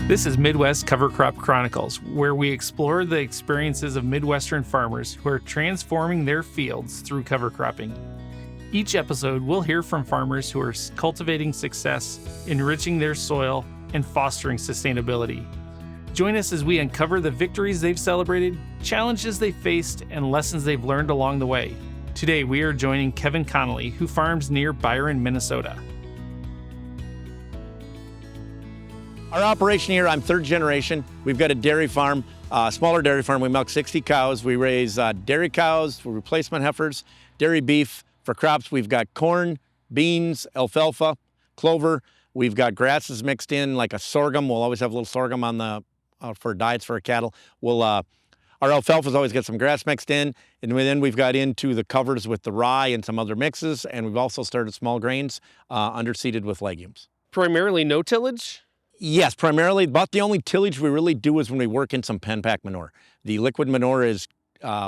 This is Midwest Cover Crop Chronicles, where we explore the experiences of Midwestern farmers who are transforming their fields through cover cropping. Each episode, we'll hear from farmers who are cultivating success, enriching their soil, and fostering sustainability. Join us as we uncover the victories they've celebrated, challenges they faced, and lessons they've learned along the way. Today, we are joining Kevin Connelly, who farms near Byron, Minnesota. Our operation here, I'm third generation. We've got a dairy farm, smaller dairy farm. We milk 60 cows. We raise dairy cows for replacement heifers, dairy beef. For crops, we've got corn, beans, alfalfa, clover. We've got grasses mixed in, like a sorghum. We'll always have a little sorghum on the for diets for our cattle. Our alfalfa's always got some grass mixed in, and then we've got into the covers with the rye and some other mixes, and we've also started small grains underseeded with legumes. Primarily no tillage? Yes, primarily. About the only tillage we really do is when we work in some pen pack manure. The liquid manure is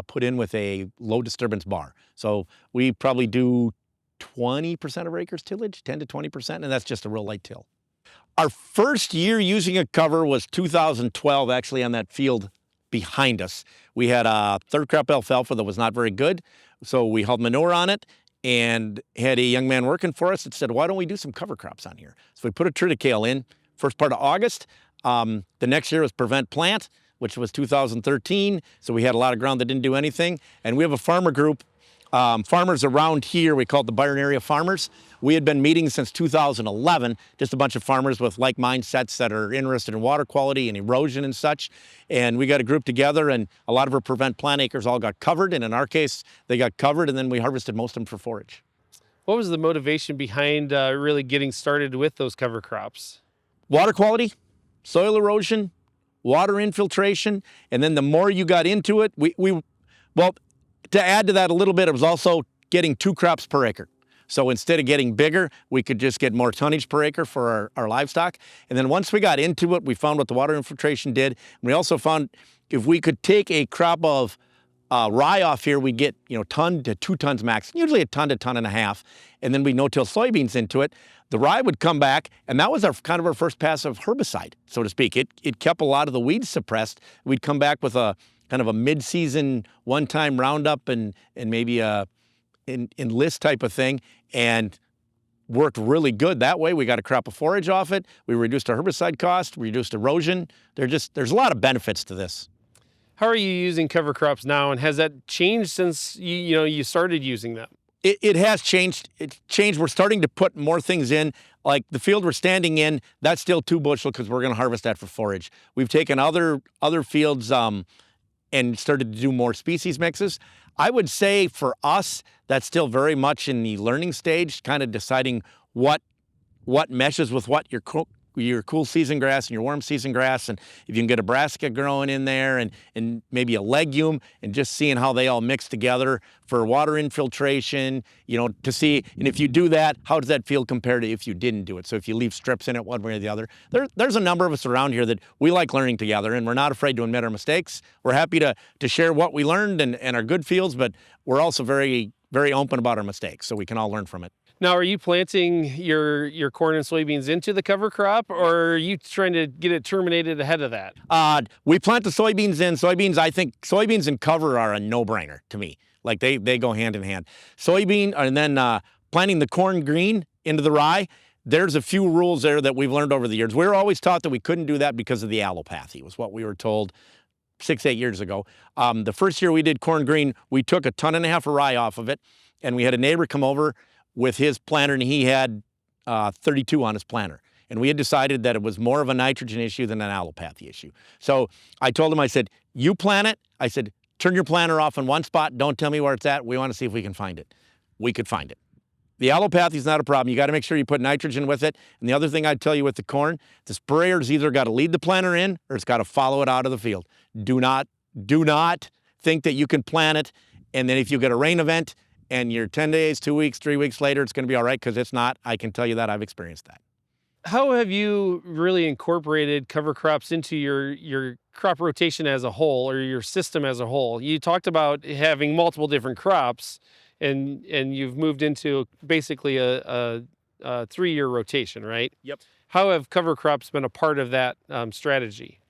put in with a low disturbance bar. So we probably do 20% of our acres tillage, 10 to 20%, and that's just a real light till. Our first year using a cover was 2012, actually, on that field behind us. We had a third crop alfalfa that was not very good, so we hauled manure on it and had a young man working for us that said, why don't we do some cover crops on here? So we put a triticale in. First part of August. The next year was prevent plant, which was 2013. So we had a lot of ground that didn't do anything. And we have a farmer group, farmers around here, we call it the Byron area farmers. We had been meeting since 2011, just a bunch of farmers with like mindsets that are interested in water quality and erosion and such. And we got a group together, and a lot of our prevent plant acres all got covered. And in our case, they got covered, and then we harvested most of them for forage. What was the motivation behind really getting started with those cover crops? Water quality, soil erosion, water infiltration, and then the more you got into it, well, to add to that a little bit, it was also getting 2 crops per acre. So instead of getting bigger, we could just get more tonnage per acre for our livestock. And then once we got into it, we found what the water infiltration did. And we also found if we could take a crop of rye off here, we'd get 1 to 2 tons max, usually a ton to ton and a half, and then we no-till soybeans into it. The rye would come back, and that was kind of our first pass of herbicide, so to speak. It kept a lot of the weeds suppressed. We'd come back with a kind of a mid-season one-time roundup and maybe a enlist type of thing, and worked really good that way. We got a crop of forage off it. We reduced our herbicide cost, reduced erosion. There's a lot of benefits to this. How are you using cover crops now, and has that changed since you started using them? It has changed. It's changed. We're starting to put more things in. Like the field we're standing in, that's still 2 bushel because we're going to harvest that for forage. We've taken other fields and started to do more species mixes. I would say for us, that's still very much in the learning stage, kind of deciding what meshes with what your cool season grass and your warm season grass, and if you can get a brassica growing in there and maybe a legume, and just seeing how they all mix together for water infiltration, to see, and if you do that, how does that feel compared to if you didn't do it? So if you leave strips in it one way or the other, there's a number of us around here that we like learning together, and we're not afraid to admit our mistakes. We're happy to share what we learned and our good fields, but we're also very, very open about our mistakes so we can all learn from it. Now, are you planting your corn and soybeans into the cover crop, or are you trying to get it terminated ahead of that? We plant the soybeans in. I think soybeans and cover are a no-brainer to me. Like they go hand in hand. Soybean, and then planting the corn green into the rye, there's a few rules there that we've learned over the years. We were always taught that we couldn't do that because of the allopathy, was what we were told 6-8 years ago. The first year we did corn green, we took 1.5 tons of rye off of it, and we had a neighbor come over with his planter, and he had 32 on his planter. And we had decided that it was more of a nitrogen issue than an allopathy issue. So I told him, I said, you plant it. I said, turn your planter off in one spot. Don't tell me where it's at. We want to see if we can find it. We could find it. The allopathy is not a problem. You got to make sure you put nitrogen with it. And the other thing I'd tell you with the corn, the sprayer's either got to lead the planter in or it's got to follow it out of the field. Do not think that you can plant it, and then if you get a rain event, and you're 10 days, 2 weeks, 3 weeks later, it's going to be all right, because it's not. I can tell you that. I've experienced that. How have you really incorporated cover crops into your crop rotation as a whole, or your system as a whole? You talked about having multiple different crops, and you've moved into basically a 3-year rotation, right? Yep. How have cover crops been a part of that strategy?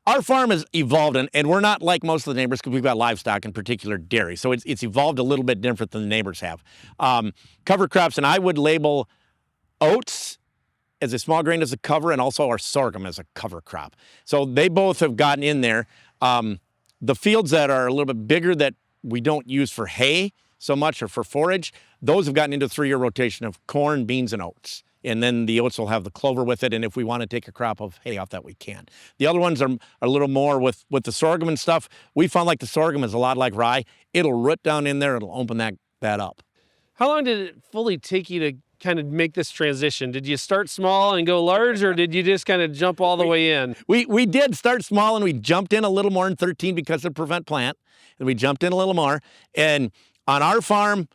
Our farm has evolved, and we're not like most of the neighbors because we've got livestock, in particular dairy. So it's evolved a little bit different than the neighbors have. Cover crops, and I would label oats as a small grain as a cover, and also our sorghum as a cover crop. So they both have gotten in there. The fields that are a little bit bigger that we don't use for hay so much or for forage, those have gotten into a 3-year rotation of corn, beans, and oats. And then the oats will have the clover with it, and if we want to take a crop of hay off that, we can. The other ones are a little more with the sorghum and stuff. We found like the sorghum is a lot like rye. It'll root down in there, it'll open that up. How long did it fully take you to kind of make this transition? Did you start small and go large, or did you just kind of jump all the way in? We did start small, and we jumped in a little more in 13 because of prevent plant, and we jumped in a little more. And on our farm,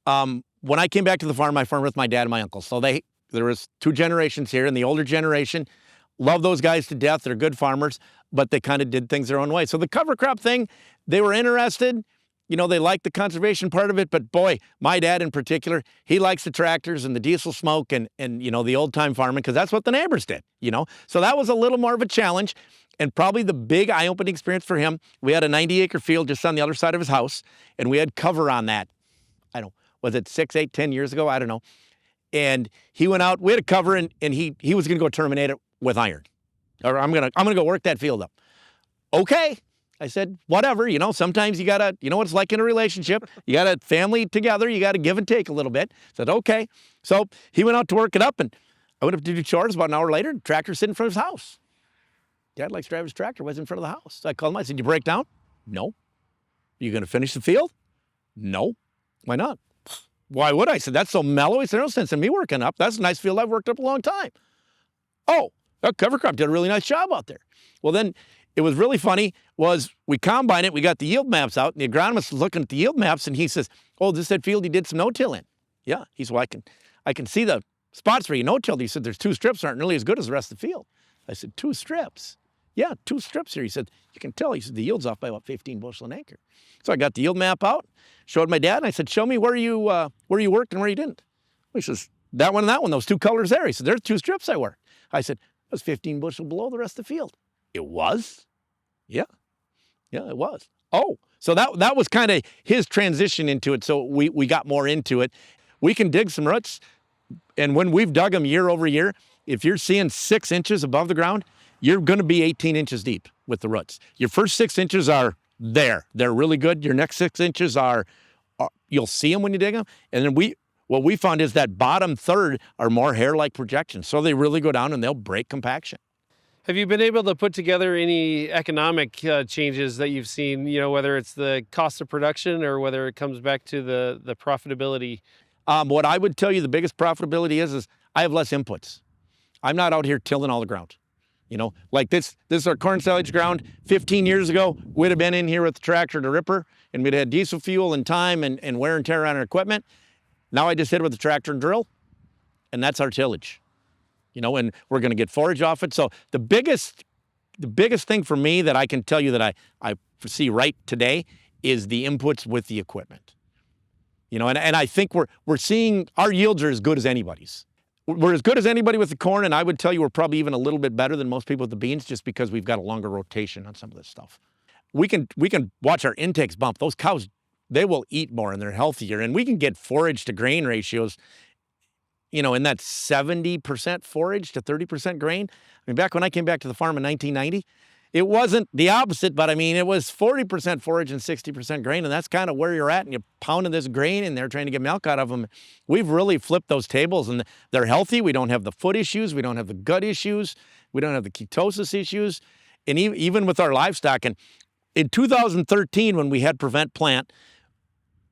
when I came back to the farm, I farmed with my dad and my uncle. So there was 2 generations here, and the older generation, love those guys to death. They're good farmers, but they kind of did things their own way. So the cover crop thing, they were interested. You know, they liked the conservation part of it, but boy, my dad in particular, he likes the tractors and the diesel smoke and you know, the old time farming, because that's what the neighbors did, you know? So that was a little more of a challenge, and probably the big eye-opening experience for him. We had a 90-acre field just on the other side of his house, and we had cover on that. I don't know, was it 6, 8, 10 years ago? I don't know. And he went out, we had a cover, and he was gonna go terminate it with iron. Or I'm gonna go work that field up. Okay. I said, whatever, you know, sometimes you gotta, you know what it's like in a relationship. You got a family together, you gotta give and take a little bit. I said, okay. So he went out to work it up, and I went up to do chores. About an hour later, the tractor sitting in front of his house. Dad likes to drive his tractor, was in front of the house. So I called him, I said, you break down? No. You gonna finish the field? No. Why not? Why would I? I said, that's so mellow. He said, no sense in me working up. That's a nice field I've worked up a long time. Oh, that cover crop did a really nice job out there. Well, then it was really funny was we combined it, we got the yield maps out, and the agronomist was looking at the yield maps, and he says, oh, this is that field he did some no-till in. Yeah, he said, well, I can see the spots where you no-tilled. He said, there's 2 strips aren't nearly as good as the rest of the field. I said, 2 strips? Yeah, 2 strips here. He said, you can tell. He said, the yield's off by about 15 bushel an acre. So I got the yield map out, showed my dad, and I said, show me where you worked and where you didn't. He says, that one and that one, those 2 colors there. He said, there's 2 strips I worked. I said, that was 15 bushel below the rest of the field. It was? Yeah, it was. Oh, so that was kind of his transition into it. So we got more into it. We can dig some roots, and when we've dug them year over year, if you're seeing 6 inches above the ground, you're going to be 18 inches deep with the roots. Your first 6 inches are there. They're really good. Your next 6 inches are you'll see them when you dig them. And then what we found is that bottom third are more hair-like projections. So they really go down and they'll break compaction. Have you been able to put together any economic changes that you've seen, you know, whether it's the cost of production or whether it comes back to the profitability? What I would tell you the biggest profitability is I have less inputs. I'm not out here tilling all the ground. You know, like this is our corn silage ground. 15 years ago, we'd have been in here with the tractor and the ripper, and we'd had diesel fuel and time and wear and tear on our equipment. Now I just hit it with the tractor and drill, and that's our tillage. You know, and we're going to get forage off it. So the biggest thing for me that I can tell you that I see right today is the inputs with the equipment. You know, and I think we're seeing our yields are as good as anybody's. We're as good as anybody with the corn, and I would tell you we're probably even a little bit better than most people with the beans just because we've got a longer rotation on some of this stuff. We can watch our intakes bump. Those cows, they will eat more and they're healthier, and we can get forage to grain ratios, you know, in that 70% forage to 30% grain. I mean, back when I came back to the farm in 1990, it wasn't the opposite, but I mean, it was 40% forage and 60% grain, and that's kind of where you're at, and you're pounding this grain in there trying to get milk out of them. We've really flipped those tables, and they're healthy. We don't have the foot issues. We don't have the gut issues. We don't have the ketosis issues. And even with our livestock, and in 2013, when we had prevent plant,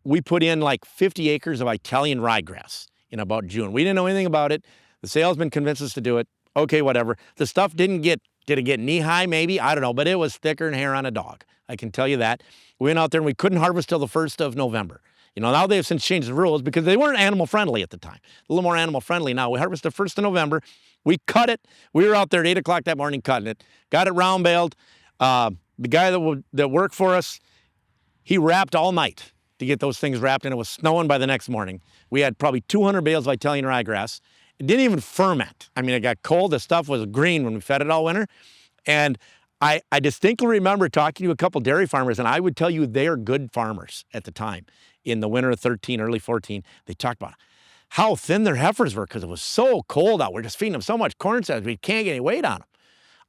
we put in like 50 acres of Italian ryegrass in about June. We didn't know anything about it. The salesman convinced us to do it. Okay, whatever. The stuff did it get knee high maybe? I don't know, but it was thicker than hair on a dog. I can tell you that. We went out there and we couldn't harvest till the 1st of November. You know, now they've since changed the rules because they weren't animal friendly at the time. A little more animal friendly now. We harvested the 1st of November. We cut it. We were out there at 8 o'clock that morning cutting it. Got it round baled. The guy that worked for us, he wrapped all night to get those things wrapped, and it was snowing by the next morning. We had probably 200 bales of Italian ryegrass, It didn't even ferment. I mean, it got cold. The stuff was green when we fed it all winter. And I distinctly remember talking to a couple dairy farmers, and I would tell you they are good farmers at the time. In the winter of 13, early 14, they talked about how thin their heifers were because it was so cold out. We're just feeding them so much corn syrup, we can't get any weight on them.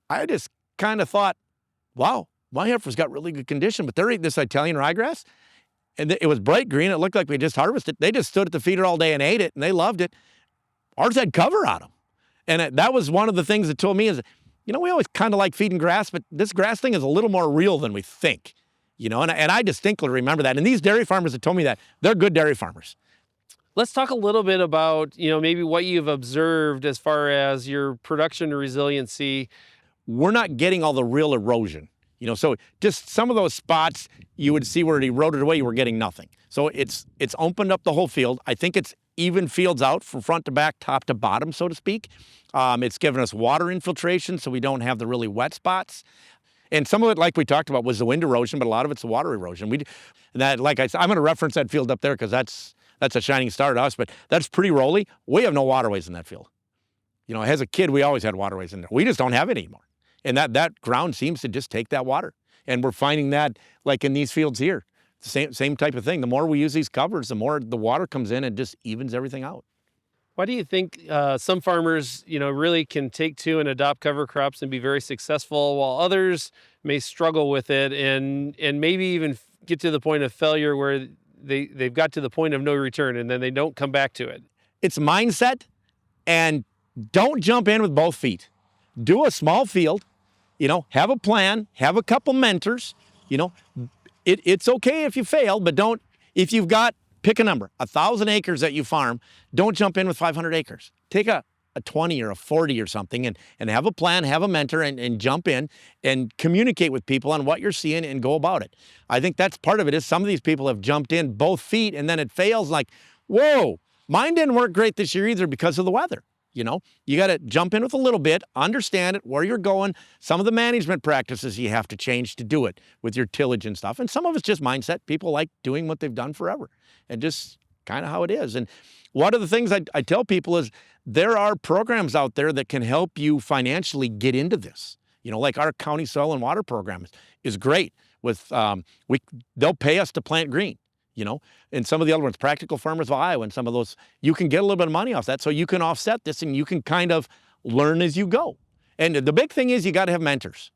I just kind of thought, wow, my heifer's got really good condition, but they're eating this Italian ryegrass, and it was bright green. It looked like we just harvested it. They just stood at the feeder all day and ate it, and they loved it. Ours had cover on them. And that was one of the things that told me is, we always kind of like feeding grass, but this grass thing is a little more real than we think, and I distinctly remember that. And these dairy farmers that told me that, they're good dairy farmers. Let's talk a little bit about, maybe what you've observed as far as your production resiliency. We're not getting all the real erosion, so just some of those spots you would see where it eroded away, you were getting nothing. So it's opened up the whole field. I think it's even fields out from front to back, top to bottom, so to speak. It's given us water infiltration so we don't have the really wet spots. And some of it, like we talked about, was the wind erosion, but a lot of it's the water erosion. Like I said, I'm going to reference that field up there because that's a shining star to us, but that's pretty rolly. We have no waterways in that field. As a kid, we always had waterways in there. We just don't have it anymore. And that ground seems to just take that water. And we're finding that like in these fields here. Same type of thing. The more we use these covers, the more the water comes in and just evens everything out. Why do you think some farmers, really can take to and adopt cover crops and be very successful, while others may struggle with it and maybe even get to the point of failure where they've got to the point of no return and then they don't come back to it? It's mindset, and don't jump in with both feet. Do a small field, have a plan, have a couple mentors, It's okay if you fail, but if you've got, pick a number, 1,000 acres that you farm, don't jump in with 500 acres. Take a 20 or a 40 or something and have a plan, have a mentor, and jump in and communicate with people on what you're seeing and go about it. I think that's part of it is some of these people have jumped in both feet and then it fails like, whoa, mine didn't work great this year either because of the weather. You got to jump in with a little bit, understand it, where you're going, some of the management practices you have to change to do it with your tillage and stuff. And some of it's just mindset. People like doing what they've done forever and just kind of how it is. And one of the things I tell people is there are programs out there that can help you financially get into this. Like our county soil and water program is great. With they'll pay us to plant green. And some of the other ones, Practical Farmers of Iowa, and some of those, you can get a little bit of money off that. So you can offset this and you can kind of learn as you go. And the big thing is you got to have mentors.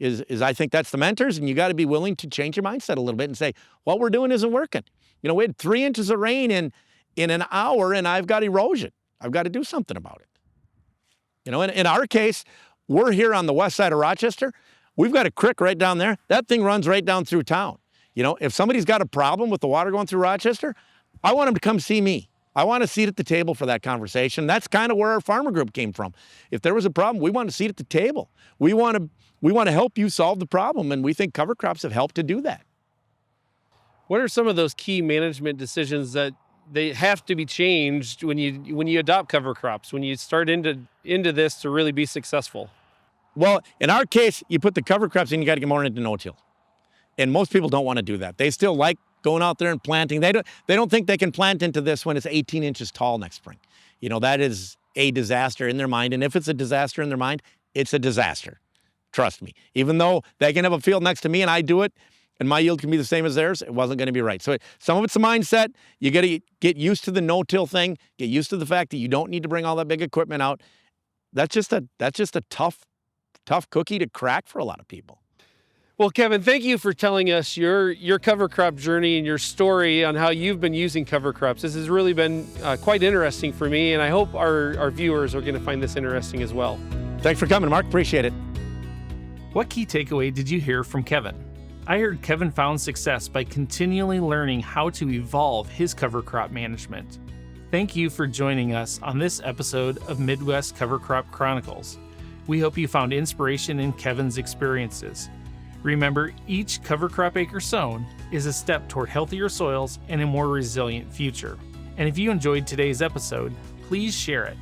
I think that's the mentors, and you got to be willing to change your mindset a little bit and say, what we're doing isn't working. We had 3 inches of rain in an hour and I've got erosion. I've got to do something about it. In our case, we're here on the west side of Rochester. We've got a creek right down there. That thing runs right down through town. If somebody's got a problem with the water going through Rochester, I want them to come see me. I want a seat at the table for that conversation. That's kind of where our farmer group came from. If there was a problem, we want a seat at the table. We want to help you solve the problem, and we think cover crops have helped to do that. What are some of those key management decisions that they have to be changed when you adopt cover crops, when you start into this to really be successful? Well, in our case, you put the cover crops in, you got to get more into no-till. And most people don't want to do that. They still like going out there and planting. They don't think they can plant into this when it's 18 inches tall next spring. That is a disaster in their mind. And if it's a disaster in their mind, it's a disaster. Trust me. Even though they can have a field next to me and I do it, and my yield can be the same as theirs, it wasn't going to be right. So some of it's a mindset. You got to get used to the no-till thing. Get used to the fact that you don't need to bring all that big equipment out. That's just a tough cookie to crack for a lot of people. Well, Kevin, thank you for telling us your cover crop journey and your story on how you've been using cover crops. This has really been quite interesting for me, and I hope our viewers are going to find this interesting as well. Thanks for coming, Mark. Appreciate it. What key takeaway did you hear from Kevin? I heard Kevin found success by continually learning how to evolve his cover crop management. Thank you for joining us on this episode of Midwest Cover Crop Chronicles. We hope you found inspiration in Kevin's experiences. Remember, each cover crop acre sown is a step toward healthier soils and a more resilient future. And if you enjoyed today's episode, please share it.